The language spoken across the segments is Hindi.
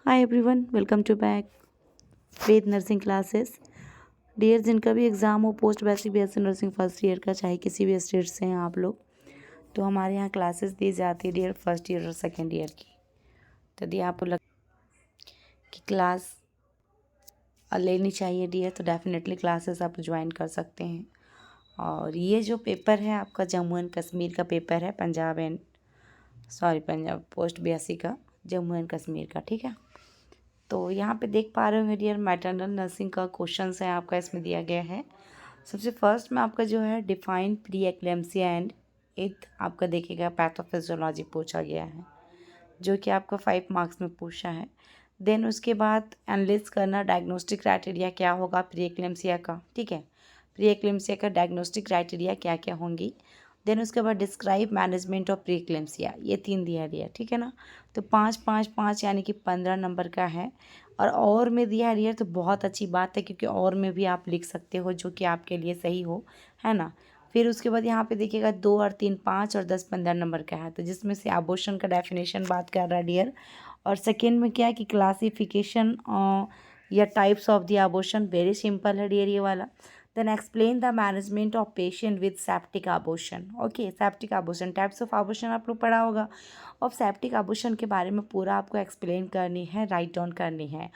Hi everyone, welcome to back Ved nursing classes. Dear, जिनका भी एग्ज़ाम हो post basic BSc nursing first year का, चाहे किसी भी स्टेट से हैं आप लोग, तो हमारे यहाँ क्लासेस दी जाती है डियर फर्स्ट ईयर और सेकेंड ईयर की। तो यदि आपको लग कि क्लास लेनी चाहिए डियर, तो डेफिनेटली क्लासेस आप ज्वाइन कर सकते हैं। और ये जो पेपर है आपका जम्मू एंड कश्मीर का पेपर है, पंजाब पोस्ट बीएससी का जम्मू एंड कश्मीर का, ठीक है। तो यहाँ पे देख पा रहे होंगे डियर, मैटरनल नर्सिंग का क्वेश्चंस है आपका, इसमें दिया गया है। सबसे फर्स्ट में आपका जो है डिफाइन प्री एक्लेम्सिया एंड इथ आपका देखिएगा पैथोफिजियोलॉजी पूछा गया है, जो कि आपका 5 मार्क्स में पूछा है। देन उसके बाद एनालिसिस करना डायग्नोस्टिक क्राइटेरिया क्या होगा प्री एक्लेम्सिया का, ठीक है। प्री एक्लेम्सिया का डायग्नोस्टिक क्राइटेरिया क्या क्या होंगी। देन उसके बाद describe management of pre eclampsia, ये 3 दिया दिया, ठीक है ना। तो 5 5 5 यानी कि 15 नंबर का है। और में दिया है तो बहुत अच्छी बात है, क्योंकि और में भी आप लिख सकते हो जो कि आपके लिए सही हो, है ना। फिर उसके बाद यहाँ पे देखिएगा 2 और 3 5 और 10 15 नंबर का है, तो जिसमें से अबॉर्शन का डेफिनेशन बात कर रहा है डियर। और सेकेंड में क्या है कि क्लासिफिकेशन या types of the abortion, very simple है डियर ये वाला। Then explain the management of patient with septic abortion. Okay, septic abortion, types of abortion आप लोग पढ़ा होगा। और सेप्टिक अबॉर्शन के बारे में पूरा आपको एक्सप्लेन करनी है, राइट डाउन करनी है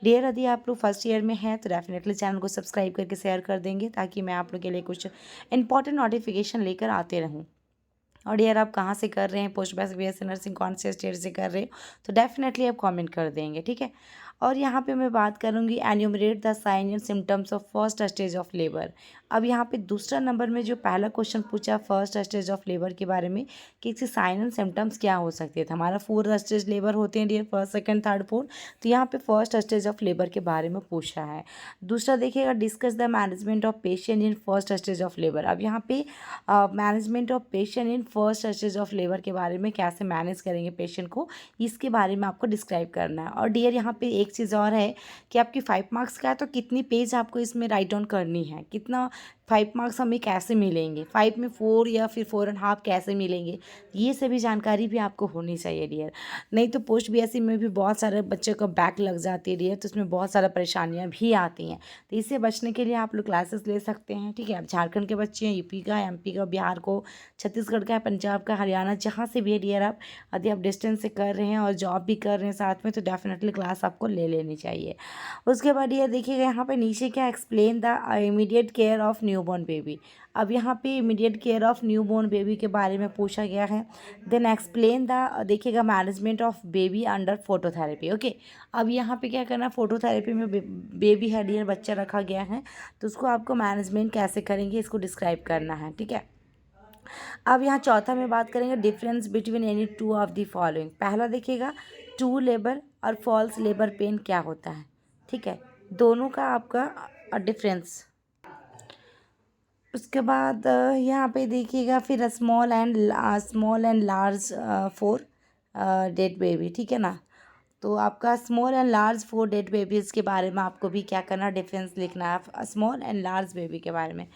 डियर। यदि आप लोग फर्स्ट ईयर में हैं तो डेफिनेटली चैनल को सब्सक्राइब करके शेयर कर देंगे, ताकि मैं आप लोग के लिए कुछ इंपॉर्टेंट नोटिफिकेशन लेकर आते रहूँ। और डियर, आप कहाँ से कर रहे हैं, पोस्ट बेसिक बीएससी नर्सिंग कौन से स्टेट से कर रहे हो, तो डेफिनेटली आप कमेंट कर देंगे, ठीक है। और यहाँ पे मैं बात करूँगी enumerate the sign and symptoms of first stage of labour. अब यहाँ पे दूसरा नंबर में जो पहला क्वेश्चन पूछा फर्स्ट स्टेज ऑफ लेबर के बारे में, कि इसके साइन एंड सिम्टम्स क्या हो सकते थे। हमारा 4 स्टेज लेबर होते हैं dear, first second third fourth, तो यहाँ पे फर्स्ट स्टेज ऑफ लेबर के बारे में पूछा है। दूसरा देखिएगा discuss the management of patient in first stage of labour. अब यहाँ पे management of patient in first stage of labour के बारे में, कैसे मैनेज करेंगे पेशेंट को, इसके बारे में आपको डिस्क्राइब करना है। और डियर यहाँ पे एक चीज़ और है कि आपकी 5 मार्क्स का है, तो कितनी पेज आपको इसमें राइट डाउन करनी है, कितना 5 मार्क्स हमें कैसे मिलेंगे, 5 में 4 या फिर 4.5 कैसे मिलेंगे, ये सभी जानकारी भी आपको होनी चाहिए डियर। नहीं तो पोस्ट बीएससी में भी बहुत सारे बच्चों को बैक लग जाती है डियर, तो उसमें बहुत सारा परेशानियां भी आती हैं। तो इससे बचने के लिए आप लोग क्लासेस ले सकते हैं, ठीक है। अब झारखंड के बच्चे हैं, यूपी का, एमपी का, बिहार को, छत्तीसगढ़ का, पंजाब का, हरियाणा, जहाँ से भी है डियर आप, यदि आप डिस्टेंस से कर रहे हैं और जॉब भी कर रहे हैं साथ में, तो डेफिनेटली क्लास आपको ले लेनी चाहिए। उसके बाद ये देखिएगा यहाँ पे नीचे क्या, explain the immediate care of newborn baby. अब यहाँ पे immediate care of newborn baby के बारे में पूछा गया है। देन एक्सप्लेन द देखिएगा management of baby under phototherapy. Okay, अब यहाँ पे क्या करना, फोटोथेरेपी में बेबी है डियर, बच्चा रखा गया है, तो उसको आपको मैनेजमेंट कैसे करेंगे इसको डिस्क्राइब करना है, ठीक है। अब यहाँ चौथा में बात करेंगे difference between any 2 of the following. पहला देखिएगा ट्रू लेबर और फॉल्स लेबर पेन क्या होता है, ठीक है, दोनों का आपका डिफरेंस। उसके बाद यहाँ पे देखिएगा फिर small and large for dead baby, ठीक है ना। तो आपका small and large for dead babies के बारे में आपको भी क्या करना, डिफरेंस लिखना है स्मॉल एंड लार्ज बेबी के बारे में।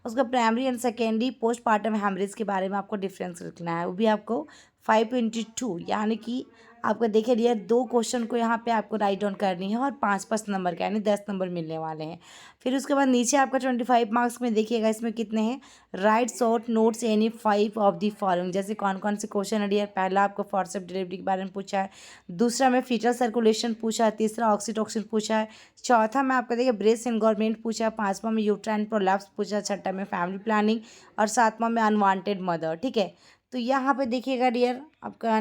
उसका primary and secondary postpartum haemorrhage के बारे में आपको डिफरेंस लिखना है, वो भी आपको 5×2 यानी कि आपका देखिए डियर 2 क्वेश्चन को यहाँ पे आपको राइट डाउन करनी है, और 5 नंबर का यानी 10 नंबर मिलने वाले हैं। फिर उसके बाद नीचे आपका 25 मार्क्स में देखिएगा इसमें कितने हैं, right short notes any 5 of the following. जैसे कौन कौन से क्वेश्चन है डियर, पहला आपको फोर्सेप्स डिलीवरी के बारे में पूछा है, दूसरा में फीटल सर्कुलेशन पूछा है, तीसरा ऑक्सीटोसिन पूछा है, चौथा में आपका देखिए ब्रेस्ट एनवायरनमेंट पूछा है, पांचवा में यूट्राइन प्रोलैप्स पूछा है, छठा में फैमिली प्लानिंग, और सातवां में अनवांटेड मदर, ठीक है। तो यहाँ पे देखिएगा डियर आपका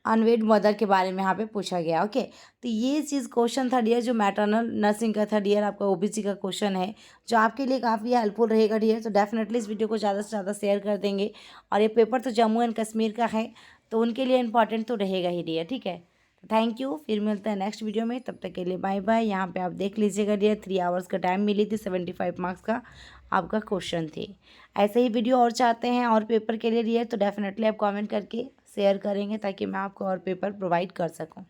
अनवेड मदर के बारे में यहाँ पे पूछा गया। ओके, तो ये चीज़ क्वेश्चन था डियर जो मैटरनल नर्सिंग का था डियर, आपका ओबीसी का क्वेश्चन है, जो आपके लिए काफ़ी हेल्पफुल रहेगा डियर। तो डेफिनेटली इस वीडियो को ज़्यादा से ज़्यादा शेयर कर देंगे। और ये पेपर तो जम्मू एंड कश्मीर का है, तो उनके लिए इंपॉर्टेंट तो रहेगा ही डियर, ठीक है। थैंक यू, फिर मिलते हैं नेक्स्ट वीडियो में, तब तक के लिए बाय बाय। यहाँ पे आप देख लीजिएगा डियर 3 आवर्स का टाइम मिली थी, 75 मार्क्स का आपका क्वेश्चन थी। ऐसे ही वीडियो और चाहते हैं और पेपर के लिए डियर, तो डेफिनेटली आप कमेंट करके शेयर करेंगे, ताकि मैं आपको और पेपर प्रोवाइड कर सकूं।